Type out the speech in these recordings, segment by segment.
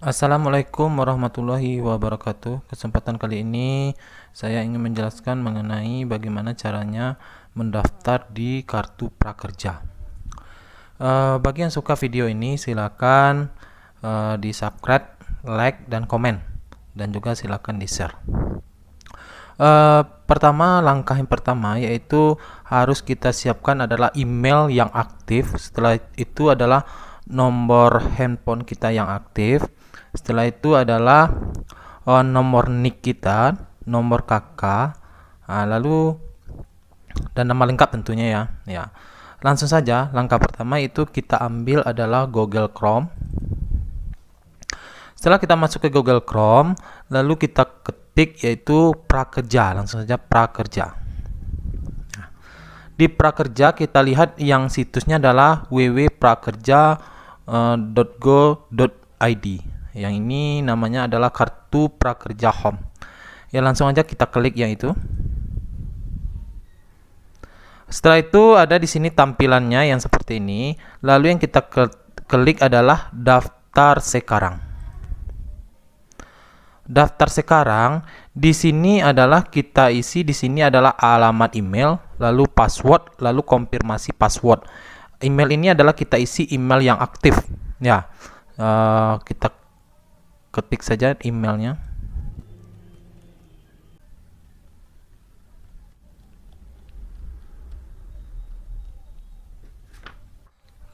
Assalamualaikum warahmatullahi wabarakatuh. Kesempatan kali ini saya ingin menjelaskan mengenai bagaimana caranya mendaftar di kartu prakerja. Bagi yang suka video ini silakan di subscribe, like, dan komen, dan juga silakan di share. Langkah yang pertama yaitu harus kita siapkan adalah email yang aktif. Setelah itu adalah nomor handphone kita yang aktif. Setelah itu adalah nomor NIK kita, nomor KK, lalu dan nama lengkap tentunya ya. Langsung saja, langkah pertama itu kita ambil adalah Google Chrome. Setelah kita masuk ke Google Chrome, lalu kita ketik yaitu prakerja, langsung saja prakerja. Di prakerja kita lihat yang situsnya adalah www.prakerja.go.id. Yang ini namanya adalah kartu prakerja home. Ya, langsung aja kita klik yang itu. Setelah itu ada di sini tampilannya yang seperti ini. Lalu yang kita klik adalah daftar sekarang. Daftar sekarang di sini adalah kita isi, di sini adalah alamat email, lalu password, lalu konfirmasi password. Email ini adalah kita isi email yang aktif. Ya, kita ketik saja emailnya.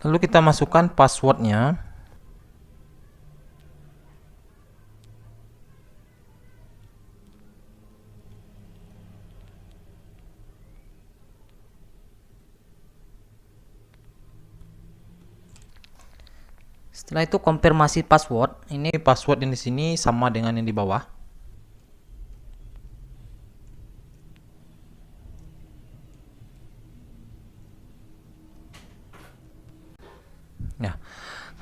Lalu kita masukkan passwordnya. Setelah itu konfirmasi password. Ini password yang di sini sama dengan yang di bawah. Ya.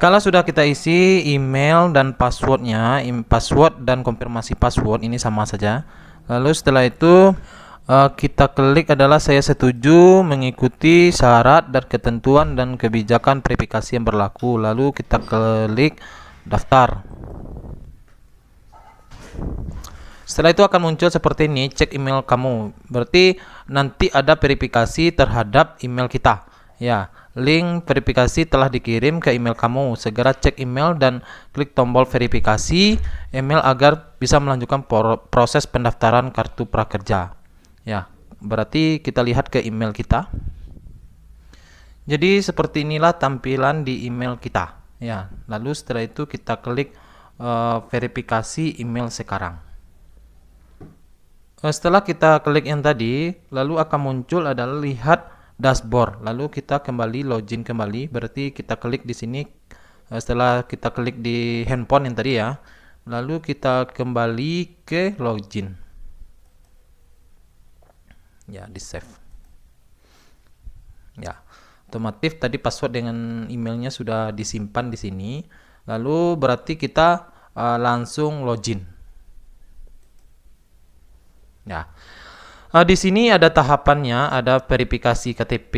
Kalau sudah kita isi email dan passwordnya, password dan konfirmasi password ini sama saja. Lalu setelah itu kita klik adalah saya setuju mengikuti syarat dan ketentuan dan kebijakan verifikasi yang berlaku. Lalu kita klik daftar. Setelah itu akan muncul seperti ini, cek email kamu. Berarti nanti ada verifikasi terhadap email kita. Ya, link verifikasi telah dikirim ke email kamu. Segera cek email dan klik tombol verifikasi email agar bisa melanjutkan proses pendaftaran kartu prakerja. Ya, berarti kita lihat ke email kita. Jadi seperti inilah tampilan di email kita. Ya, lalu setelah itu kita klik verifikasi email sekarang. Setelah kita klik yang tadi, lalu akan muncul adalah lihat dashboard. Lalu kita kembali login kembali. Berarti kita klik di sini. Setelah kita klik di handphone yang tadi ya, lalu kita kembali ke login. Ya, di save. Ya, otomatis tadi password dengan emailnya sudah disimpan di sini. Lalu berarti kita langsung login. Ya, di sini ada tahapannya, ada verifikasi KTP,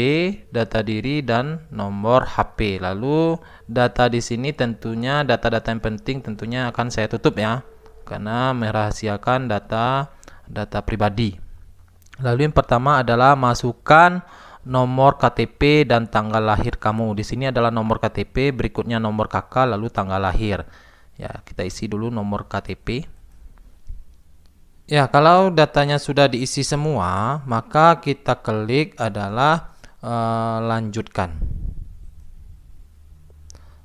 data diri, dan nomor HP. Lalu data di sini tentunya data-data yang penting tentunya akan saya tutup ya, karena merahasiakan data pribadi. Lalu yang pertama adalah masukkan nomor KTP dan tanggal lahir kamu. Di sini adalah nomor KTP, berikutnya nomor KK, lalu tanggal lahir. Ya, kita isi dulu nomor KTP. Ya, kalau datanya sudah diisi semua, maka kita klik adalah lanjutkan.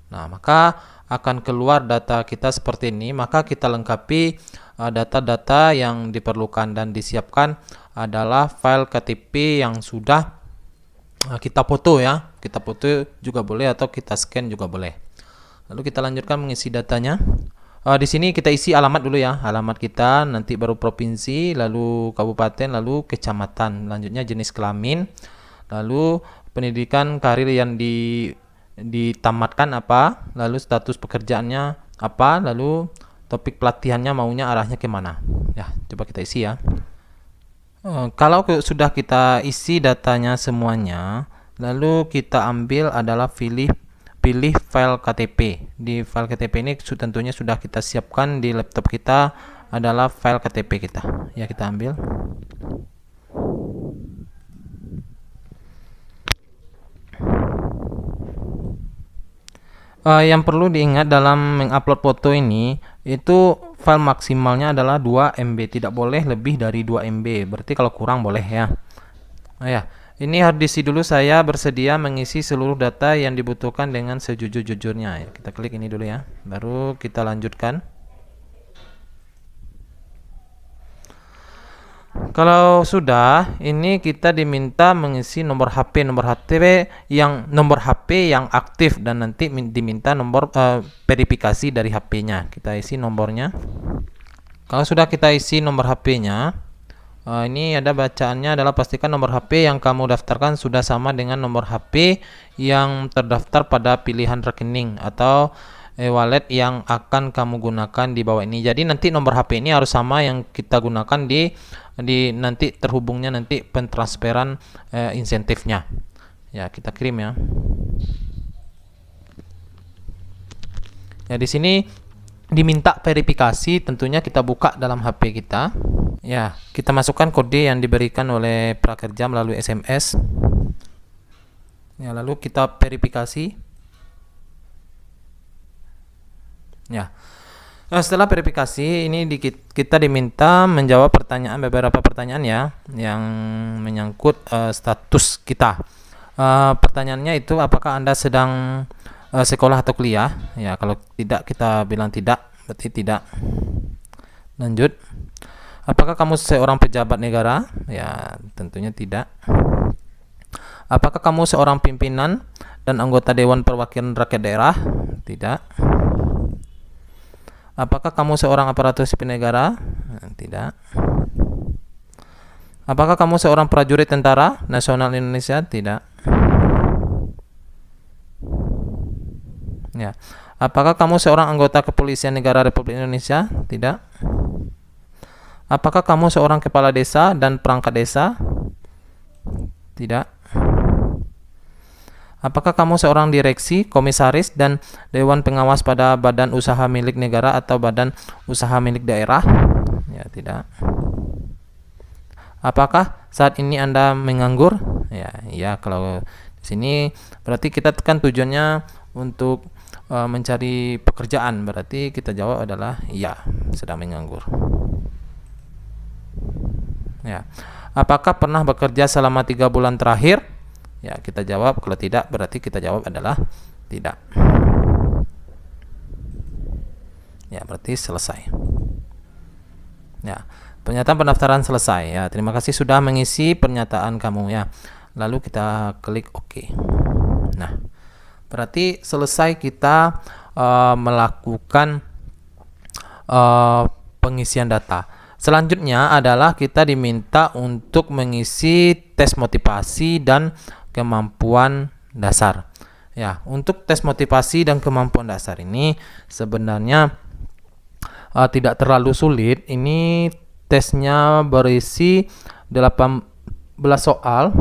Nah, maka akan keluar data kita seperti ini. Maka kita lengkapi data-data yang diperlukan dan disiapkan adalah file KTP yang sudah kita foto ya. Kita foto juga boleh atau kita scan juga boleh. Lalu kita lanjutkan mengisi datanya. Di sini kita isi alamat dulu ya. Alamat kita, nanti baru provinsi, lalu kabupaten, lalu kecamatan. Lanjutnya jenis kelamin, lalu pendidikan karir yang ditamatkan apa, lalu status pekerjaannya apa, lalu topik pelatihannya maunya arahnya kemana. Ya, coba kita isi ya. Kalau sudah kita isi datanya semuanya, lalu kita ambil adalah pilih pilih file KTP. Di file KTP ini tentunya sudah kita siapkan di laptop kita adalah file KTP kita. Ya, kita ambil. Yang perlu diingat dalam mengupload foto ini, itu file maksimalnya adalah 2 MB, tidak boleh lebih dari 2 MB. Berarti kalau kurang boleh ya. Ya, ini hard disk dulu saya bersedia mengisi seluruh data yang dibutuhkan dengan sejujur-jujurnya. Ya, kita klik ini dulu ya, baru kita lanjutkan. Kalau sudah, ini kita diminta mengisi nomor HP yang aktif, dan nanti diminta nomor verifikasi dari HP-nya. Kita isi nomornya. Kalau sudah kita isi nomor HP-nya, ini ada bacaannya adalah pastikan nomor HP yang kamu daftarkan sudah sama dengan nomor HP yang terdaftar pada pilihan rekening atau wallet yang akan kamu gunakan di bawah ini. Jadi nanti nomor HP ini harus sama yang kita gunakan di nanti terhubungnya nanti pentransferan insentifnya. Ya, kita kirim ya. Ya, di sini diminta verifikasi, tentunya kita buka dalam HP kita. Ya, kita masukkan kode yang diberikan oleh prakerja melalui SMS. Ya, lalu kita verifikasi. Ya. Nah, setelah verifikasi ini kita diminta menjawab beberapa pertanyaan ya yang menyangkut status kita. Pertanyaannya itu apakah Anda sedang sekolah atau kuliah? Ya, kalau tidak kita bilang tidak, berarti tidak. Lanjut. Apakah kamu seorang pejabat negara? Ya, tentunya tidak. Apakah kamu seorang pimpinan dan anggota Dewan Perwakilan Rakyat Daerah? Tidak. Apakah kamu seorang aparatur sipil negara? Tidak. Apakah kamu seorang prajurit tentara nasional Indonesia? Tidak. Ya. Apakah kamu seorang anggota kepolisian negara Republik Indonesia? Tidak. Apakah kamu seorang kepala desa dan perangkat desa? Tidak. Apakah kamu seorang direksi, komisaris, dan dewan pengawas pada badan usaha milik negara atau badan usaha milik daerah? Ya, tidak. Apakah saat ini Anda menganggur? Ya, kalau di sini berarti kita kan tujuannya untuk mencari pekerjaan, berarti kita jawab adalah ya, sedang menganggur. Ya. Apakah pernah bekerja selama 3 bulan terakhir? Ya, kita jawab. Kalau tidak, berarti kita jawab adalah tidak. Ya, berarti selesai. Ya, pernyataan pendaftaran selesai. Ya, terima kasih sudah mengisi pernyataan kamu ya. Lalu kita klik OK. Nah, berarti selesai kita melakukan pengisian data. Selanjutnya adalah kita diminta untuk mengisi tes motivasi dan kemampuan dasar. Ya, untuk tes motivasi dan kemampuan dasar ini sebenarnya tidak terlalu sulit. Ini tesnya berisi 18 soal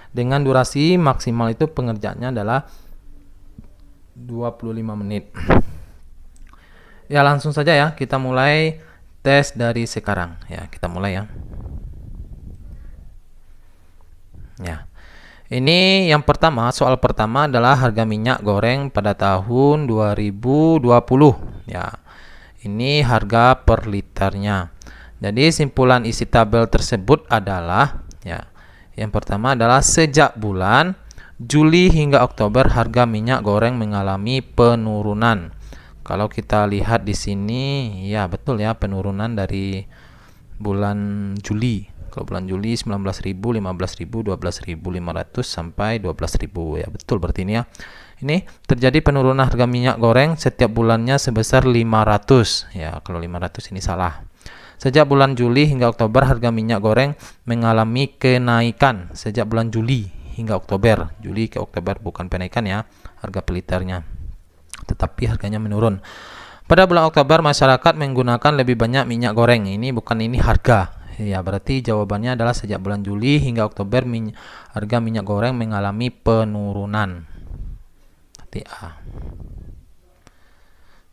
dengan durasi maksimal itu pengerjaannya adalah 25 menit. Ya, langsung saja ya, kita mulai tes dari sekarang. Ya, kita mulai ya. Ya, ini yang pertama, soal pertama adalah harga minyak goreng pada tahun 2020. Ya, ini harga per liternya. Jadi simpulan isi tabel tersebut adalah ya, yang pertama adalah sejak bulan Juli hingga Oktober harga minyak goreng mengalami penurunan. Kalau kita lihat di sini, ya betul ya, penurunan dari bulan Juli. Kalau bulan Juli 19.000, 15.000, 12.500 sampai 12.000 ya, betul berarti ini ya. Ini terjadi penurunan harga minyak goreng setiap bulannya sebesar 500. Ya, kalau 500 ini salah. Sejak bulan Juli hingga Oktober harga minyak goreng mengalami kenaikan sejak bulan Juli hingga Oktober. Juli ke Oktober bukan penaikan ya, harga per liternya. Tetapi harganya menurun. Pada bulan Oktober masyarakat menggunakan lebih banyak minyak goreng. Ini harga. Ya, berarti jawabannya adalah sejak bulan Juli hingga Oktober harga minyak goreng mengalami penurunan. TA.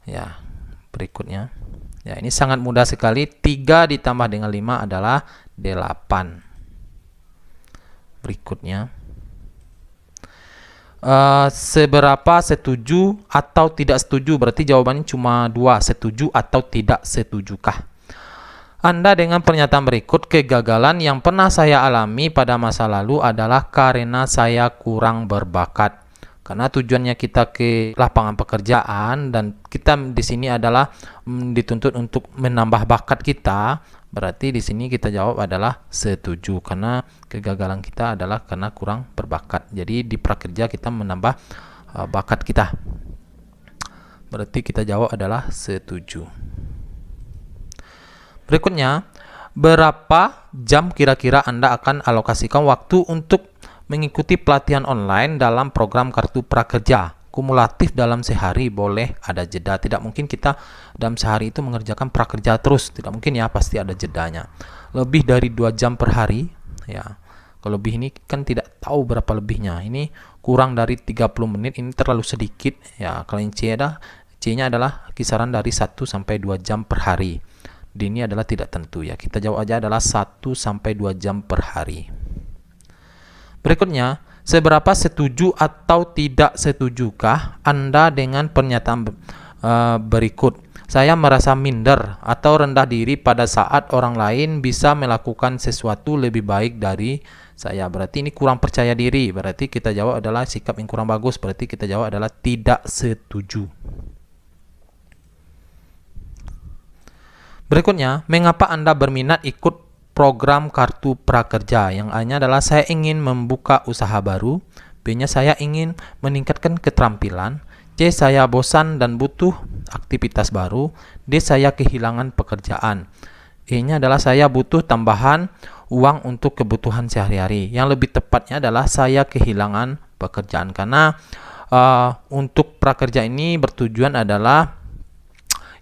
Ya, berikutnya. Ya, ini sangat mudah sekali. 3 ditambah dengan 5 adalah 8. Berikutnya. Seberapa setuju atau tidak setuju? Berarti jawabannya cuma 2, setuju atau tidak setujukah. Anda dengan pernyataan berikut, kegagalan yang pernah saya alami pada masa lalu adalah karena saya kurang berbakat. Karena tujuannya kita ke lapangan pekerjaan dan kita di sini adalah dituntut untuk menambah bakat kita. Berarti di sini kita jawab adalah setuju, karena kegagalan kita adalah karena kurang berbakat. Jadi di prakerja kita menambah bakat kita. Berarti kita jawab adalah setuju. Berikutnya, berapa jam kira-kira Anda akan alokasikan waktu untuk mengikuti pelatihan online dalam program Kartu Prakerja? Kumulatif dalam sehari, boleh ada jeda. Tidak mungkin kita dalam sehari itu mengerjakan prakerja terus, tidak mungkin ya, pasti ada jedanya. Lebih dari 2 jam per hari ya. Kalau lebih ini kan tidak tahu berapa lebihnya. Ini kurang dari 30 menit, ini terlalu sedikit ya. Kalau yang C-nya adalah kisaran dari 1 sampai 2 jam per hari. D ini adalah tidak tentu ya. Kita jawab aja adalah 1 sampai 2 jam per hari. Berikutnya, seberapa setuju atau tidak setujukah Anda dengan pernyataan berikut? Saya merasa minder atau rendah diri pada saat orang lain bisa melakukan sesuatu lebih baik dari saya. Berarti ini kurang percaya diri. Berarti kita jawab adalah sikap yang kurang bagus. Berarti kita jawab adalah tidak setuju. Berikutnya, mengapa Anda berminat ikut program Kartu Prakerja? Yang A-nya adalah saya ingin membuka usaha baru. B-nya saya ingin meningkatkan keterampilan. C, saya bosan dan butuh aktivitas baru. D, saya kehilangan pekerjaan. E-nya adalah saya butuh tambahan uang untuk kebutuhan sehari-hari. Yang lebih tepatnya adalah saya kehilangan pekerjaan, karena untuk prakerja ini bertujuan adalah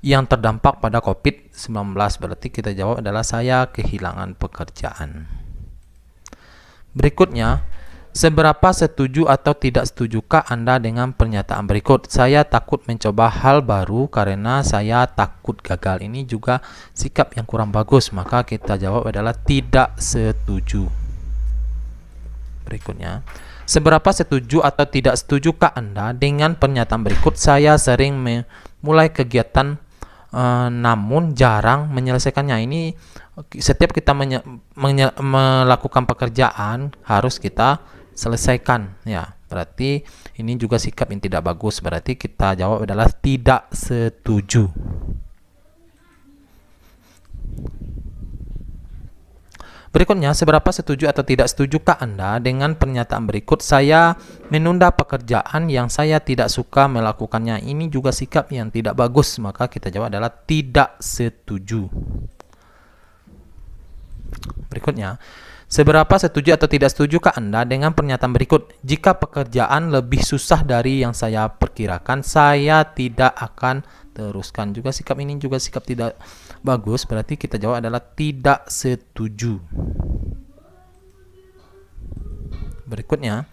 yang terdampak pada COVID-19. Berarti kita jawab adalah saya kehilangan pekerjaan. Berikutnya, seberapa setuju atau tidak setujukah Anda dengan pernyataan berikut? Saya takut mencoba hal baru karena saya takut gagal. Ini juga sikap yang kurang bagus, maka kita jawab adalah tidak setuju. Berikutnya, seberapa setuju atau tidak setujukah Anda dengan pernyataan berikut? Saya sering memulai kegiatan namun jarang menyelesaikannya. Ini setiap kita melakukan pekerjaan harus kita selesaikan ya. Berarti ini juga sikap yang tidak bagus. Berarti kita jawab adalah tidak setuju. Berikutnya, seberapa setuju atau tidak setujukah Anda dengan pernyataan berikut? Saya menunda pekerjaan yang saya tidak suka melakukannya. Ini juga sikap yang tidak bagus, maka kita jawab adalah tidak setuju. Berikutnya, seberapa setuju atau tidak setujukah Anda dengan pernyataan berikut? Jika pekerjaan lebih susah dari yang saya perkirakan, saya tidak akan teruskan. Juga sikap ini juga sikap tidak bagus, berarti kita jawab adalah tidak setuju. Berikutnya,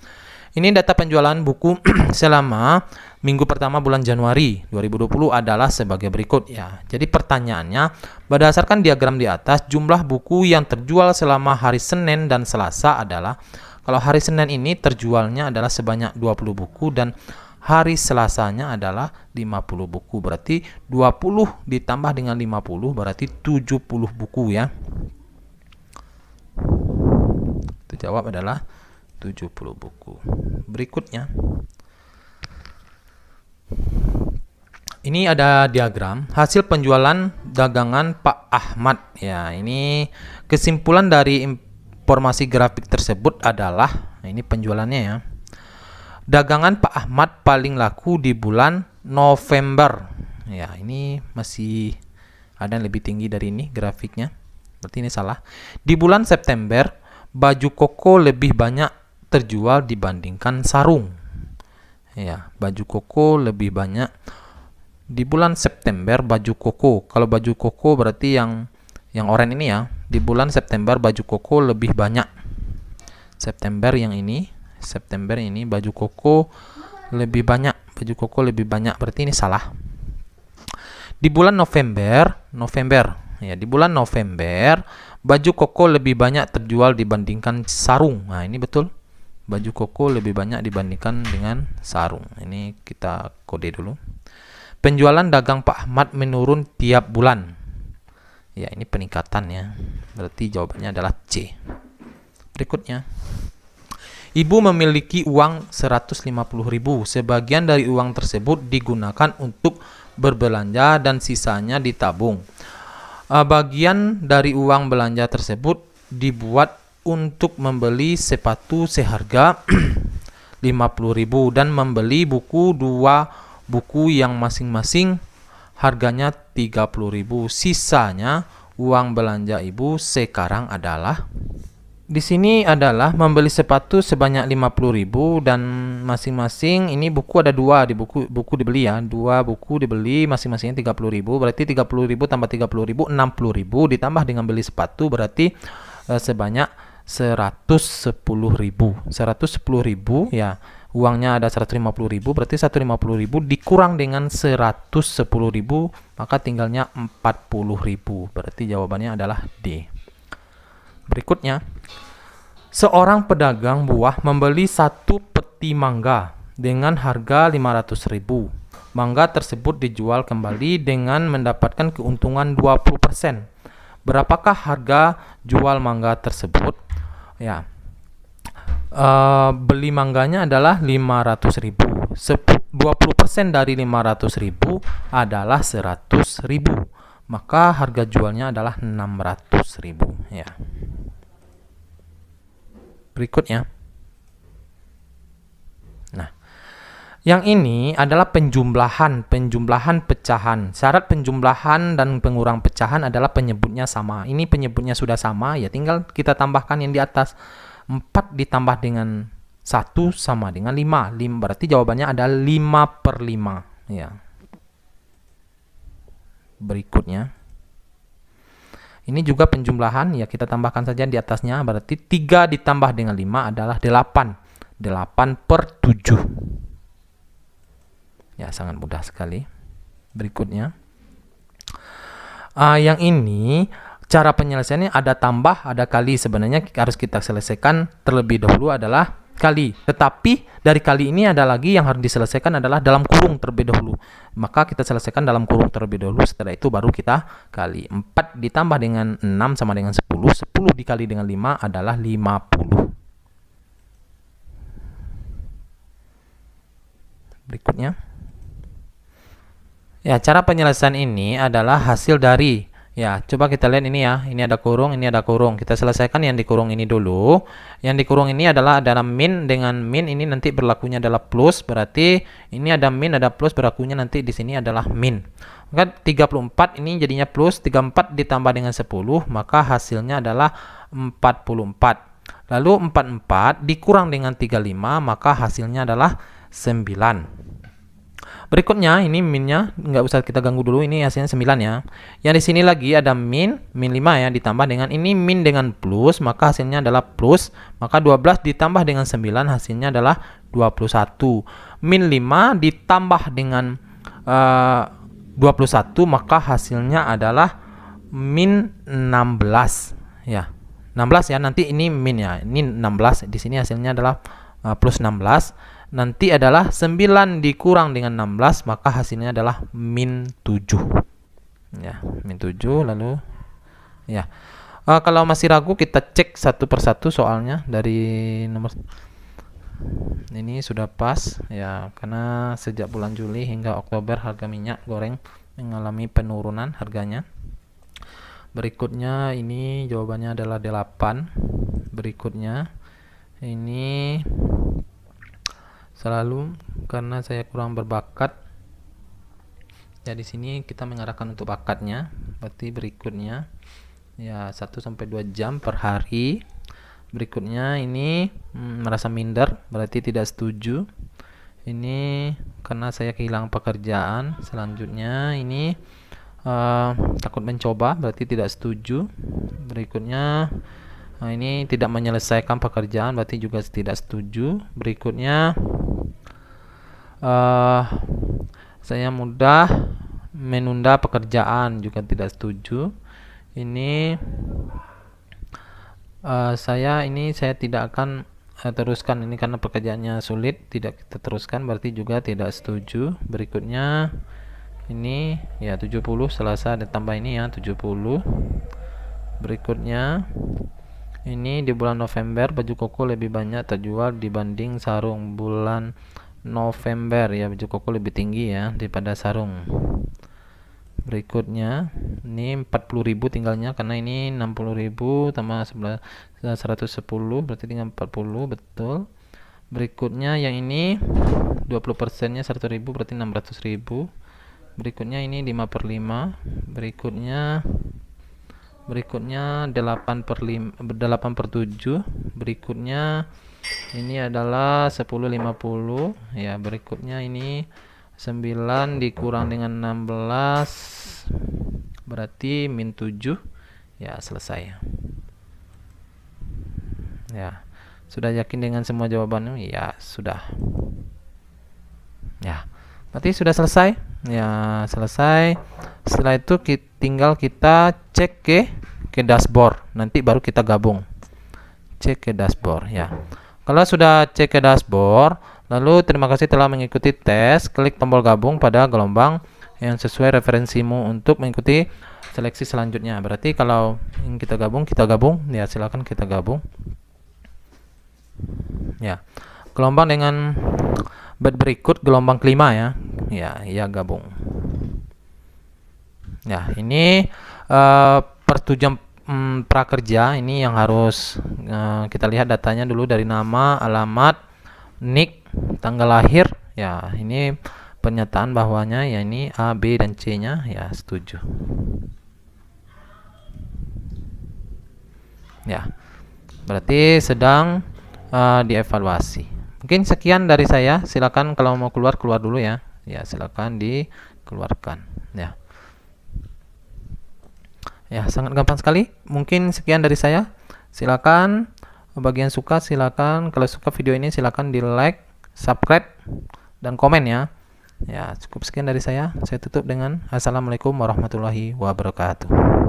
ini data penjualan buku selama minggu pertama bulan Januari 2020 adalah sebagai berikut ya. Jadi pertanyaannya, berdasarkan diagram di atas, jumlah buku yang terjual selama hari Senin dan Selasa adalah, kalau hari Senin ini terjualnya adalah sebanyak 20 buku dan hari Selasanya adalah 50 buku. Berarti 20 ditambah dengan 50 berarti 70 buku ya. Itu jawab adalah 70 buku. Berikutnya, ini ada diagram hasil penjualan dagangan Pak Ahmad ya. Ini kesimpulan dari informasi grafik tersebut adalah, nah ini penjualannya ya. Dagangan Pak Ahmad paling laku di bulan November. Ya, ini masih ada yang lebih tinggi dari ini grafiknya. Berarti ini salah. Di bulan September, baju koko lebih banyak terjual dibandingkan sarung. Ya, baju koko lebih banyak di bulan September, baju koko. Kalau baju koko berarti yang oranye ini ya. Di bulan September baju koko lebih banyak. September ini baju koko lebih banyak baju koko lebih banyak, berarti ini salah. Di bulan November ya, di bulan November baju koko lebih banyak terjual dibandingkan sarung. Nah, ini betul. Baju koko lebih banyak dibandingkan dengan sarung. Ini kita kode dulu. Penjualan dagang Pak Ahmad menurun tiap bulan. Ya, ini peningkatan ya. Berarti jawabannya adalah C. Berikutnya. Ibu memiliki uang 150.000. Sebagian dari uang tersebut digunakan untuk berbelanja dan sisanya ditabung. Bagian dari uang belanja tersebut dibuat untuk membeli sepatu seharga 50.000 dan membeli dua buku yang masing-masing harganya 30.000. Sisanya uang belanja ibu sekarang adalah, di sini adalah membeli sepatu sebanyak 50.000 dan masing-masing ini buku ada dua, di buku dibeli ya, dua buku dibeli masing-masingnya 30.000, berarti 30.000 tambah 30.000 60.000 ditambah dengan beli sepatu berarti sebanyak 110.000 ya. Uangnya ada 150.000, berarti 150.000 dikurang dengan 110.000 maka tinggalnya 40.000, berarti jawabannya adalah D. Berikutnya, seorang pedagang buah membeli satu peti mangga dengan harga 500.000. Mangga tersebut dijual kembali dengan mendapatkan keuntungan 20%. Berapakah harga jual mangga tersebut? Ya, beli mangganya adalah 500.000. 20% dari 500.000 adalah 100.000. Maka harga jualnya adalah 600.000 ya. Berikutnya. Nah, yang ini adalah penjumlahan pecahan. Syarat penjumlahan dan pengurang pecahan adalah penyebutnya sama. Ini penyebutnya sudah sama, ya tinggal kita tambahkan yang di atas. 4 ditambah dengan 1 sama dengan 5. Berarti jawabannya adalah 5/5 ya. Berikutnya. Ini juga penjumlahan, ya kita tambahkan saja di atasnya, berarti 3 ditambah dengan 5 adalah 8. 8/7. Ya, sangat mudah sekali. Berikutnya. Yang ini, cara penyelesaiannya ada tambah, ada kali. Sebenarnya harus kita selesaikan terlebih dahulu adalah kali. Tetapi dari kali ini ada lagi yang harus diselesaikan adalah dalam kurung terlebih dahulu. Maka kita selesaikan dalam kurung terlebih dahulu, setelah itu baru kita kali. 4 ditambah dengan 6 sama dengan 10. 10 dikali dengan 5 adalah 50. Berikutnya. Ya, cara penyelesaian ini adalah hasil dari, ya, coba kita lihat ini ya. Ini ada kurung, ini ada kurung. Kita selesaikan yang di kurung ini dulu. Yang di kurung ini adalah min dengan min, ini nanti berlakunya adalah plus, berarti ini ada min, ada plus, berlakunya nanti di sini adalah min. Maka 34 ini jadinya plus, 34 ditambah dengan 10, maka hasilnya adalah 44. Lalu 44 dikurang dengan 35, maka hasilnya adalah 9. Berikutnya ini minnya nggak usah kita ganggu dulu, ini hasilnya 9 ya. Yang di sini lagi ada min 5 ya, ditambah dengan ini min dengan plus, maka hasilnya adalah plus. Maka 12 ditambah dengan 9 hasilnya adalah 21. Min 5 ditambah dengan 21 maka hasilnya adalah min 16 ya. 16 ya, nanti ini min ya. Ini 16, di sini hasilnya adalah plus 16. Nanti adalah 9 dikurang dengan 16, maka hasilnya adalah min 7. Ya, min 7 lalu ya. Kalau masih ragu kita cek satu persatu soalnya dari nomor ini sudah pas ya, karena sejak bulan Juli hingga Oktober harga minyak goreng mengalami penurunan harganya. Berikutnya ini jawabannya adalah 8. Berikutnya ini selalu karena saya kurang berbakat. Ya, di sini kita mengarahkan untuk bakatnya. Berarti berikutnya ya 1 sampai 2 jam per hari. Berikutnya ini merasa minder, berarti tidak setuju. Ini karena saya kehilangan pekerjaan. Selanjutnya ini takut mencoba, berarti tidak setuju. Berikutnya ini tidak menyelesaikan pekerjaan, berarti juga tidak setuju. Berikutnya saya mudah menunda pekerjaan, juga tidak setuju. Ini saya tidak akan teruskan ini karena pekerjaannya sulit, tidak kita teruskan, berarti juga tidak setuju. Berikutnya ini ya 70 Selasa ditambah ini ya 70. Berikutnya ini di bulan November baju koko lebih banyak terjual dibanding sarung. Bulan November ya baju koko lebih tinggi ya daripada sarung. Berikutnya ini 40.000 tinggalnya karena ini 60.000 tambah 110 berarti tinggal 40, betul. Berikutnya yang ini 20% nya 100.000 berarti 600.000. Berikutnya ini 5/5. Berikutnya 8/7. Berikutnya ini adalah 10/50 ya. Berikutnya ini 9 dikurang dengan 16 berarti -7 ya, selesai ya. Sudah yakin dengan semua jawabannya? Ya sudah ya, berarti sudah selesai ya, selesai. Setelah itu tinggal kita cek ke dashboard, nanti baru kita gabung. Cek ke dashboard ya. Kalau sudah cek ke dashboard, lalu terima kasih telah mengikuti tes, klik tombol gabung pada gelombang yang sesuai referensimu untuk mengikuti seleksi selanjutnya. Berarti kalau ingin kita gabung ya, silakan kita gabung ya. Gelombang dengan bed berikut gelombang kelima ya. Ya gabung ya. Ini persetujuan prakerja ini yang harus kita lihat datanya dulu dari nama, alamat, nik, tanggal lahir ya. Ini pernyataan bahwanya ya ini A, B dan C nya ya setuju ya. Berarti sedang dievaluasi. Mungkin sekian dari saya. Silakan kalau mau keluar dulu ya. Ya silakan dikeluarkan ya. Ya, sangat gampang sekali. Mungkin sekian dari saya. Silakan bagi yang suka silakan, kalau suka video ini silakan di like, subscribe dan komen ya. Ya, cukup sekian dari saya. Saya tutup dengan assalamualaikum warahmatullahi wabarakatuh.